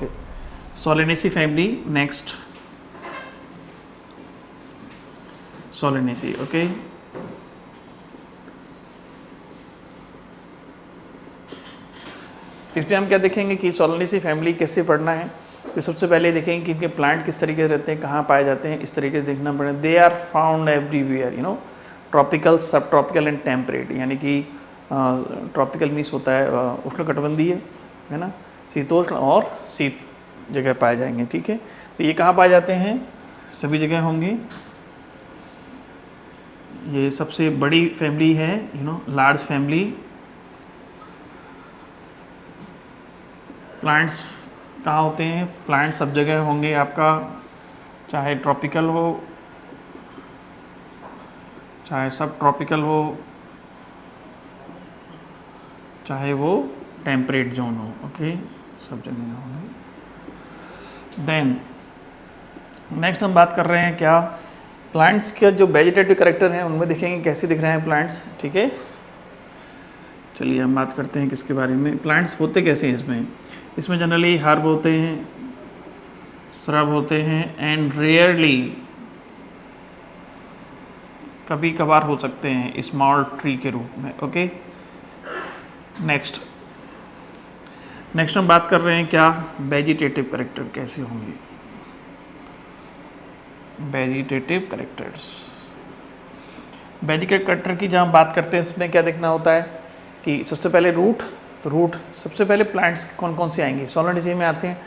Okay, Solanaceae family, next Solanaceae. Okay, इसमें हम क्या देखेंगे कि सोलेनेसी फैमिली कैसे पढ़ना है। तो सबसे पहले देखेंगे कि इनके प्लांट किस तरीके से रहते हैं, कहाँ पाए जाते हैं, इस तरीके से देखना पड़ेगा। They are found everywhere, you know, tropical, subtropical and temperate, यानी कि ट्रॉपिकल मीन्स होता है उष्णकटिबंधीय, है ना, शीतोष्ण और शीत जगह पाए जाएंगे। ठीक है, तो ये कहाँ पाए जाते हैं, सभी जगह होंगे। ये सबसे बड़ी फैमिली है, you know, large family. Plants कहाँ होते हैं, प्लांट सब जगह होंगे आपका, चाहे ट्रॉपिकल हो, चाहे सब ट्रॉपिकल हो, चाहे वो टेम्परेट जोन हो। ओके, सब जगह होंगे। देन नेक्स्ट हम बात कर रहे हैं क्या, प्लांट्स के जो वेजिटेटिव कैरेक्टर हैं उनमें देखेंगे कैसे दिख रहे हैं प्लांट्स। ठीक है, चलिए हम बात करते हैं किसके बारे में, प्लांट्स होते कैसे हैं इसमें। इसमें जनरली हर्ब होते हैं, श्रब होते हैं, एंड रेयरली कभी कभार हो सकते हैं स्मॉल ट्री के रूप में। ओके, नेक्स्ट हम बात कर रहे हैं क्या, वेजिटेटिव कैरेक्टर कैसे होंगे, वेजिटेटिव कैरेक्टर्स। वेजिटेटिव कैरेक्टर की जब हम बात करते हैं इसमें क्या देखना होता है कि सबसे पहले रूट, तो रूट सबसे पहले प्लांट्स कौन कौन से आएंगे, सोलेनेसी में आते हैं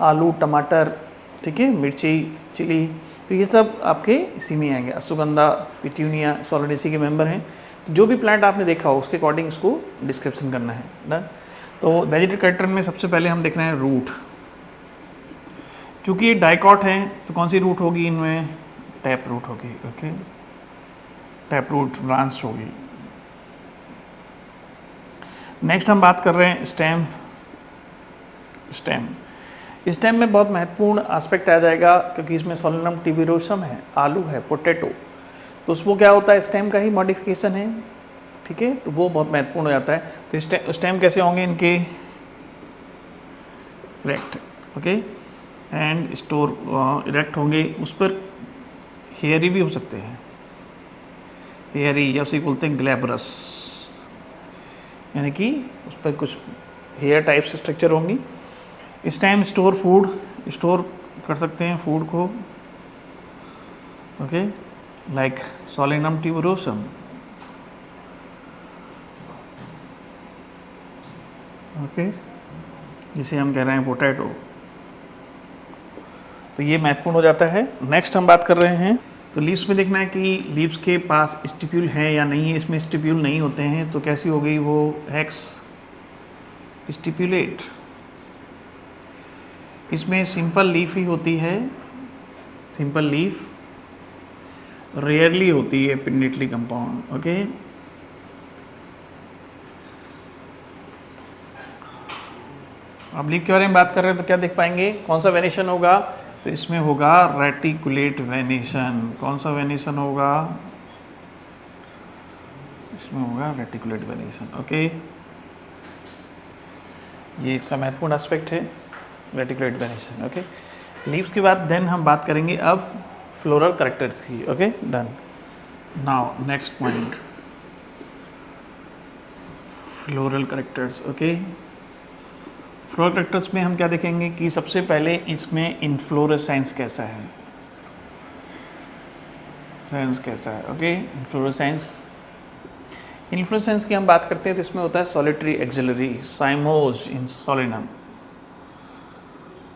आलू, टमाटर, ठीक है, मिर्ची, चिली, तो ये सब आपके इसी में आएंगे। अश्वगंधा, पिट्यूनिया सोलेनेसी के मेंबर हैं। जो भी प्लांट आपने देखा हो उसके अकॉर्डिंग इसको डिस्क्रिप्शन करना है ना। तो वेजिटेटिव कैरेक्टर में सबसे पहले हम देख रहे हैं रूट। चूँकि ये डाइकॉट हैं तो कौन सी रूट होगी इनमें, टैप रूट होगी। ओके, टैप रूट ब्रांच होगी। नेक्स्ट हम बात कर रहे हैं स्टेम। स्टेम में बहुत महत्वपूर्ण एस्पेक्ट आ जाएगा क्योंकि इसमें सोलेनम ट्यूबरोसम है, आलू है, पोटैटो, तो उसको क्या होता है, स्टेम का ही मॉडिफिकेशन है। ठीक है, तो वो बहुत महत्वपूर्ण हो जाता है। तो स्टेम कैसे होंगे इनके, erect, okay, and store erect होंगे। उस पर हेयरी भी हो सकते हैं, हेयरी, या उसे बोलते हैं ग्लैब्रस, यानी कि उस पर कुछ हेयर टाइप से स्ट्रक्चर होंगी। स्टेम स्टोर फूड, स्टोर कर सकते हैं फूड को। Okay, like Solanum tuberosum. Okay, जिसे हम कह रहे हैं पोटैटो, तो ये महत्वपूर्ण हो जाता है। नेक्स्ट हम बात कर रहे हैं, तो लीव्स में देखना है कि लीव्स के पास स्टिप्यूल है या नहीं है। इसमें स्टिप्यूल नहीं होते हैं तो कैसी हो गई वो, एक्स स्टिप्यूलेट। इसमें सिंपल लीफ ही होती है, सिंपल लीफ, रेयरली होती है पिन्नेटली कंपाउंड। ओके, अब लीफ के बारे में बात कर रहे हैं तो क्या देख पाएंगे, कौन सा वेनेशन होगा, तो इसमें होगा रेटिकुलेट वेनेशन। कौन सा वेनेशन होगा, इसमें होगा रेटिकुलेट वेनेशन। ओके, ये इसका महत्वपूर्ण एस्पेक्ट है, रेटिकुलेट वेनेशन। ओके, लीव्स के बाद देन हम बात करेंगे अब फ्लोरल कैरेक्टर्स की। Okay, done. Now next point, floral characters. Okay, floral characters में हम क्या देखेंगे कि सबसे पहले इसमें इन्फ्लोरेसेंस कैसा है, सेंस कैसा है। ओके, इन्फ्लोरेसेंस की हम बात करते हैं तो इसमें होता है solitary, axillary, cymose in solanum,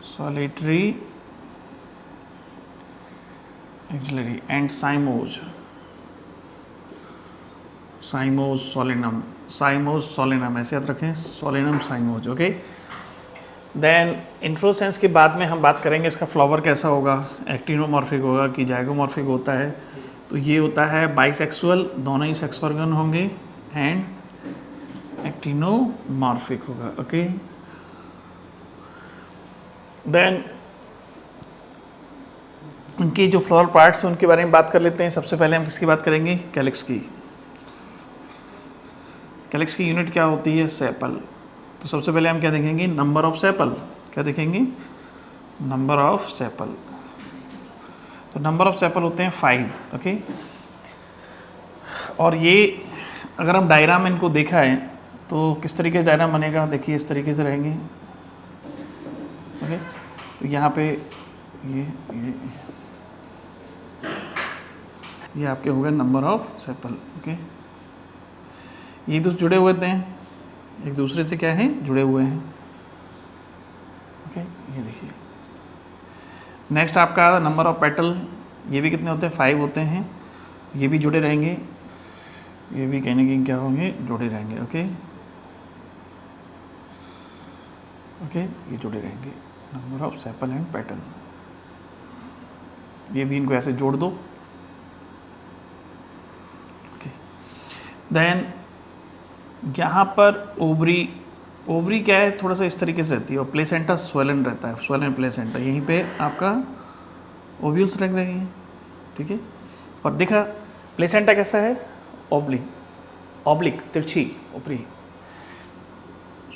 solitary, axillary and cymose, cymose solanum, cymose solanum, ऐसे याद रखें, solanum cymose. Okay, then inflorescence के बाद में हम बात करेंगे इसका फ्लावर कैसा होगा, एक्टिनोमॉर्फिक होगा कि जाइगोमॉर्फिक होता है। तो ये होता है बाइसेक्सुअल, दोनों ही सेक्स ऑर्गन होंगे, एंड एक्टिनोमॉर्फिक होगा। ओके, देन उनकी जो फ्लोरल पार्ट्स हैं उनके बारे में बात कर लेते हैं। सबसे पहले हम किसकी बात करेंगे, कैलिक्स की। कैलिक्स की यूनिट क्या होती है, सेपल। तो सबसे पहले हम क्या देखेंगे, नंबर ऑफ सेपल क्या देखेंगे, नंबर ऑफ सेपल। तो नंबर ऑफ सेपल होते हैं 5, ओके। और ये अगर हम डायग्राम इनको देखा है तो किस तरीके से डायग्राम बनेगा, देखिए इस तरीके से रहेंगे, ओके। तो यहाँ पे ये आपके हो गए नंबर ऑफ सेपल, ओके। ये तो जुड़े हुए थे, एक दूसरे से क्या है, जुड़े हुए हैं, ओके। ये देखिए नेक्स्ट आपका नंबर ऑफ पेटल, ये भी कितने होते हैं, 5 होते हैं। ये भी जुड़े रहेंगे, ये भी कहने की क्या होंगे, जुड़े रहेंगे, ओके ओके। ये जुड़े रहेंगे, number of sepal and petal. ये भी इनको ऐसे जोड़ दो, ओके। देन यहाँ पर ओवरी क्या है, थोड़ा सा इस तरीके से रहती है, और प्लेसेंटा स्वेलन रहता है, स्वेलन प्लेसेंटा। यहीं पे आपका ओव्यूल्स रख रहे हैं, ठीक है। और देखा प्लेसेंटा कैसा है, ऑब्लिक तिरछी ऊपरी,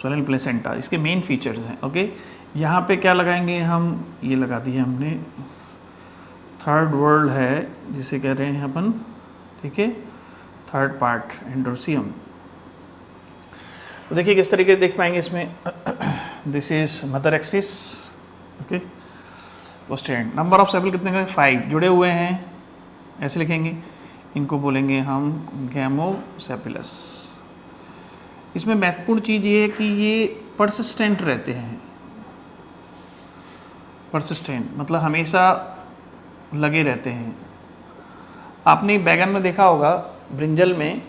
स्वेलन प्लेसेंटा इसके मेन फीचर्स हैं, ओके। यहाँ पे क्या लगाएंगे हम, ये लगा दिए हमने, थर्ड वर्ल्ड है जिसे कह रहे हैं अपन, ठीक है, थर्ड पार्ट एंडोसियम। तो देखिए किस तरीके से देख पाएंगे इसमें, this is mother axis, okay. Posterior number of sepal कितने का, 5 जुड़े हुए हैं, ऐसे लिखेंगे। इनको बोलेंगे हम गैमोसेपिलस। इसमें महत्वपूर्ण चीज़ ये है कि ये परसिस्टेंट रहते हैं, परसिस्टेंट मतलब हमेशा लगे रहते हैं। आपने बैगन में देखा होगा, ब्रिंजल में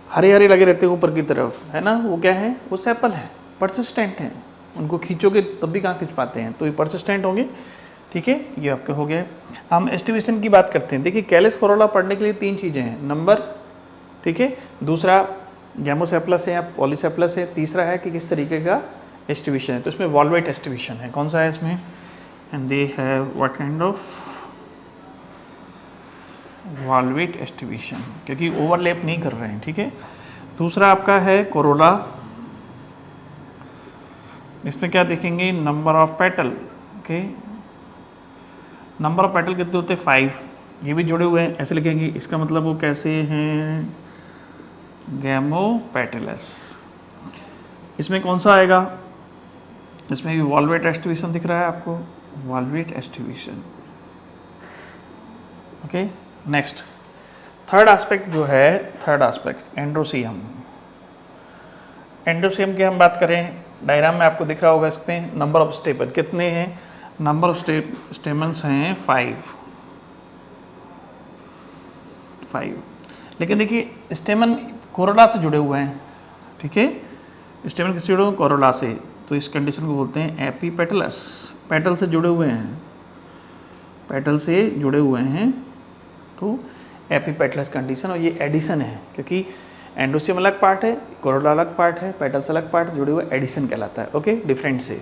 हरे हरे लगे रहते हैं ऊपर की तरफ, है ना, वो क्या है, वो सेपल है, परसिस्टेंट हैं। उनको खींचोगे तब भी कहाँ खींच पाते हैं, तो ये परसिस्टेंट होंगे, ठीक है। ये आपके हो गए। हम एस्टिवेशन की बात करते हैं। देखिए कैलिस कोरोला पढ़ने के लिए 3 चीज़ें हैं, नंबर, ठीक है, दूसरा गैमोसेप्लस है या पॉलीसेप्लस है, तीसरा है कि किस तरीके का एस्टिवेशन है। तो इसमें वॉल्वेट एस्टिवेशन है, कौन सा है इसमें, and they have what kind of valvate aestivation, क्योंकि ओवरलैप नहीं कर रहे हैं, ठीक है। दूसरा आपका है कोरोला, इसमें क्या देखेंगे, number of petal, okay. Number of petal कितने होते हैं, 5। ये भी जुड़े हुए हैं, ऐसे लिखेंगे। इसका मतलब वो कैसे हैं, गैमोपेटलस। इसमें कौन सा आएगा, इसमें भी वॉल्वेट एस्टिवेशन दिख रहा है आपको, valvate aestivation, okay. Next third aspect जो है, थर्ड एस्पेक्ट एंड्रोसियम। एंड्रोसियम की हम बात करें, डायग्राम में आपको दिख रहा होगा, इसमें नंबर ऑफ स्टेपल कितने हैं, नंबर ऑफ स्टेमन्स हैं 5। लेकिन देखिए स्टेमन कोरोला से जुड़े हुए हैं, ठीक है, स्टेमन किससे जुड़े हुए हैं, कोरोला से। तो इस कंडीशन को बोलते हैं एपीपेटलस, पेटल से जुड़े हुए हैं, पेटल से जुड़े हुए हैं, तो एपीपेटलस कंडीशन। और ये एडिशन है, क्योंकि एंडोसियम अलग पार्ट है, कोरोला अलग पार्ट है, पेटल्स अलग पार्ट, जुड़े हुए एडिशन कहलाता है, ओके, डिफरेंट से।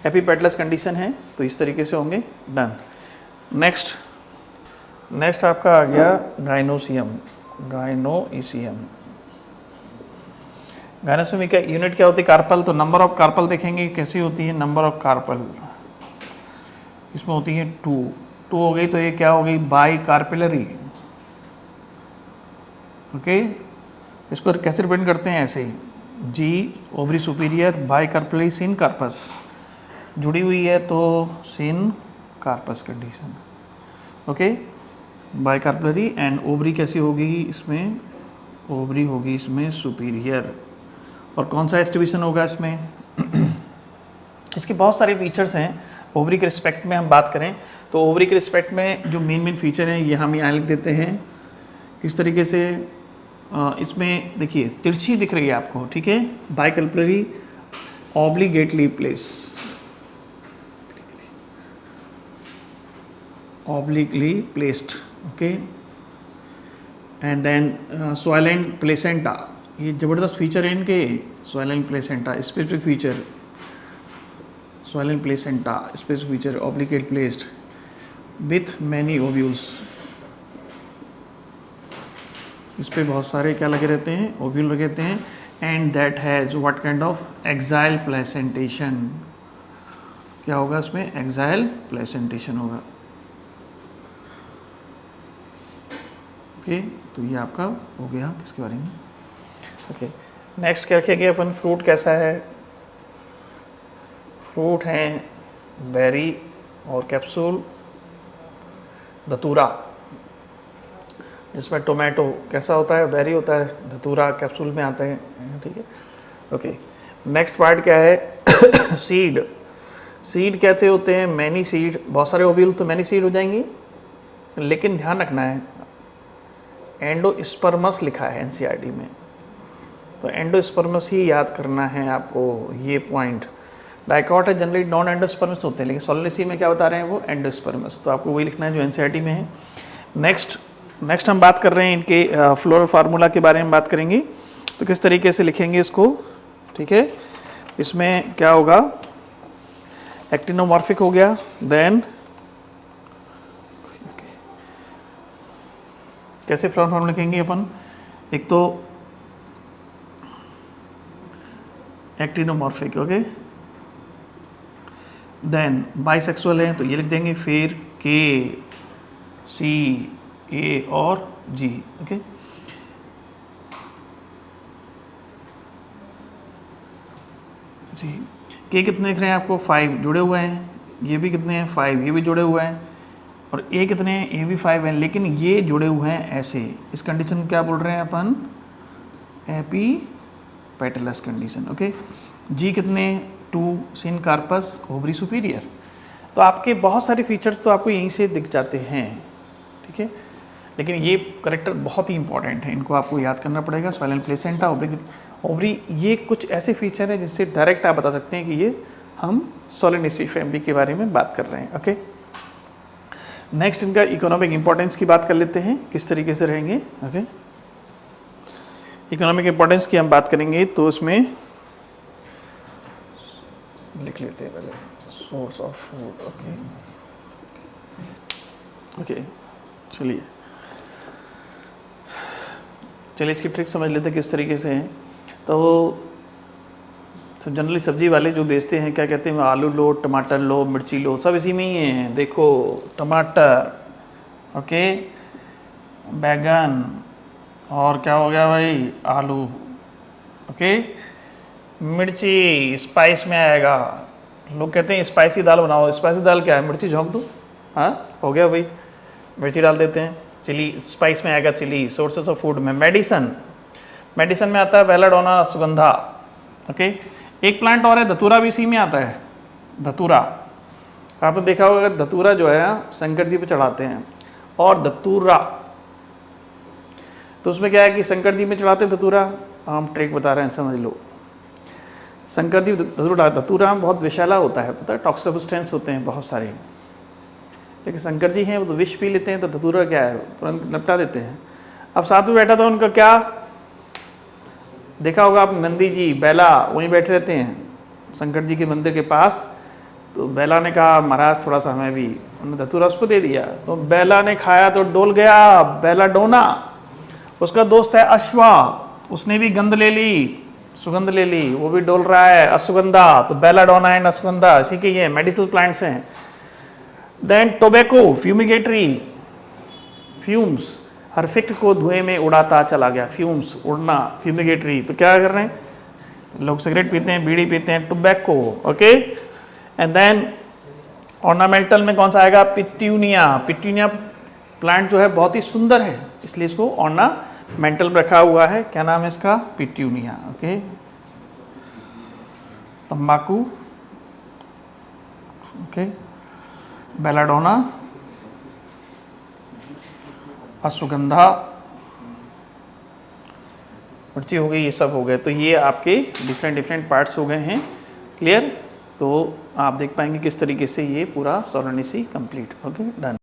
एपीपेटलस कंडीशन है, तो इस तरीके से होंगे, डन। नेक्स्ट आपका आ गया गाइनोसियम, गाइनोइसियम। गाइनोसियम का यूनिट क्या होती है, कार्पल। तो नंबर ऑफ कार्पल देखेंगे कैसी होती है, नंबर ऑफ कार्पल इसमें होती है 2 हो गई। तो ये क्या हो गई, बाई कार्पिलरी, ओके। इसको कैसे रिप्रेजेंट करते हैं, ऐसे, जी ovary superior, bicarpellary syncarpous, जुड़ी हुई है तो syncarpous condition, okay. Bicarpellary and ovary कैसी होगी, इसमें ओवरी होगी इसमें सुपीरियर। और कौन सा एस्टिवेशन होगा इसमें इसके बहुत सारे फीचर्स हैं। ओवरी के रिस्पेक्ट में हम बात करें तो ओवरी के रिस्पेक्ट में जो मेन फीचर हैं ये हम यहाँ लिख देते हैं। किस तरीके से, इसमें देखिए तिरछी दिख रही है आपको, ठीक है, bicarpellary obligately place, obliquely placed, okay. And then swollen placenta, ये ज़बरदस्त फीचर है इनके, swollen placenta specific feature, swollen placenta specific feature, obligate placed with many ovules. इस पे बहुत सारे क्या लगे रहते हैं, ओव्यूल लगे रहते हैं। And that has what kind of exile placentation, क्या होगा इसमें, एक्साइल प्लेसेंटेशन होगा। ओके, तो ये आपका हो गया किसके बारे में। ओके, नेक्स्ट क्या रखेंगे अपन, फ्रूट कैसा है, फ्रूट हैं बेरी और कैप्सूल, धतूरा, जिसमें टोमेटो कैसा होता है, बेरी होता है, धतूरा कैप्सूल में आता है, ठीक है। ओके, नेक्स्ट पार्ट क्या है, सीड। सीड कैसे होते हैं, मैनी सीड, बहुत सारे ओव्यूल तो मैनी सीड हो जाएंगी, लेकिन ध्यान रखना है एंडोस्पर्मस लिखा है एनसीईआरटी में, तो एंडोस्पर्मस ही याद करना है आपको, ये पॉइंट। डाइकॉट है जनरली नॉन एंडोस्पर्मस होते हैं, लेकिन सोलेनेसी में क्या बता रहे हैं वो एंडोस्पर्मस, तो आपको वही लिखना है जो एनसीईआरटी में है। नेक्स्ट हम बात कर रहे हैं इनके फ्लोरल फार्मूला के बारे में बात करेंगे, तो किस तरीके से लिखेंगे इसको, ठीक है। इसमें क्या होगा, एक्टिनोमॉर्फिक हो गया, देन कैसे फ्लोरल फार्मूला लिखेंगे अपन, एक तो एक्टिनोमॉर्फिक, ओके, देन बाइसेक्सुअल है तो ये लिख देंगे, फिर के सी ए और जी, ओके। जी, के कितने दिख रहे हैं आपको, 5 जुड़े हुए हैं, ये भी कितने हैं 5, ये भी जुड़े हुए हैं, और ए कितने हैं, ए भी 5 हैं, लेकिन ये जुड़े हुए हैं ऐसे, इस कंडीशन को क्या बोल रहे हैं अपन, एपी पेटलस कंडीशन, ओके। जी कितने, 2 सिन कार्पस ओवरी सुपीरियर, तो आपके बहुत सारे फीचर्स तो आपको यहीं से दिख जाते हैं, ठीक है। लेकिन ये करेक्टर बहुत ही इंपॉर्टेंट है, इनको आपको याद करना पड़ेगा, सॉइलन प्लेसेंटा ओवरी, ये कुछ ऐसे फीचर हैं जिससे डायरेक्ट आप बता सकते हैं कि ये हम सोलेनेसी फैमिली के बारे में बात कर रहे हैं, ओके। नेक्स्ट इनका इकोनॉमिक इंपॉर्टेंस की बात कर लेते हैं, किस तरीके से रहेंगे, ओके। इकोनॉमिक इंपॉर्टेंस की हम बात करेंगे तो इसमें लिख लेते हैं पहले, source of food, okay okay. चलिए इसकी ट्रिक समझ लेते हैं किस तरीके से हैं। तो जनरली सब्जी वाले जो बेचते हैं क्या कहते हैं, आलू लो, टमाटर लो, मिर्ची लो, सब इसी में ही है। देखो टमाटर, ओके, बैगन, और क्या हो गया भाई, आलू, ओके, मिर्ची स्पाइस में आएगा। लोग कहते हैं स्पाइसी दाल बनाओ, स्पाइसी दाल क्या है, मिर्ची झोंक दो, हाँ हो गया भाई, मिर्ची डाल देते हैं। चिली स्पाइस में आएगा, चिली। सोर्सेस ऑफ फूड में मेडिसन में आता है बेलाडोना, अश्वगंधा, ओके। एक प्लांट और है धतूरा, भी इसी में आता है, धतूरा। आपने देखा होगा धतूरा जो है शंकर जी पे चढ़ाते हैं, और धतूरा तो उसमें क्या है कि शंकर जी में चढ़ाते हैं धतूरा, हम ट्रिक बता रहे हैं समझ लो। शंकर जी धतूरा बहुत विषैला होता है, पता है, टॉक्सिक सब्सटेंस होते हैं बहुत सारे, लेकिन शंकर जी हैं वो तो विष पी लेते हैं, तो धतूरा क्या है तुरंत निपटा देते हैं। अब साथ में बैठा था उनका क्या देखा होगा आप, नंदी जी बैला वहीं बैठे रहते हैं शंकर जी के मंदिर के पास। तो बैला ने कहा महाराज थोड़ा सा हमें भी, उन्होंने धतूरा उसको दे दिया, तो बैला ने खाया तो डोल गया, बैला डोना। उसका दोस्त है अश्वा, उसने भी गंध ले ली, सुगंध ले ली, वो भी डोल रहा है, अश्वगंधा। तो बैला डोना एंड अश्वगंधा इसी के ये मेडिसिनल प्लांट्स हैं। देन टोबैको, फ्यूमिगेटरी, फ्यूम्स, हर फिक्ट को धुएं में उड़ाता चला गया, फ्यूम्स उड़ना, फ्यूमिगेटरी। तो क्या कर रहे हैं लोग, सिगरेट पीते हैं, बीड़ी पीते हैं, tobacco, okay. And then ornamental में कौन सा आएगा, पिट्यूनिया। पिट्यूनिया प्लांट जो है बहुत ही सुंदर है, इसलिए इसको ऑर्नामेंटल में रखा हुआ है। क्या नाम है इसका, पिट्यूनिया, ओके। तंबाकू, ओके, बेलाडोना, अश्वगंधा, मिर्ची हो गई, ये सब हो गए। तो ये आपके डिफरेंट पार्ट्स हो गए हैं, क्लियर। तो आप देख पाएंगे किस तरीके से ये पूरा सोलेनेसी कंप्लीट, ओके, डन।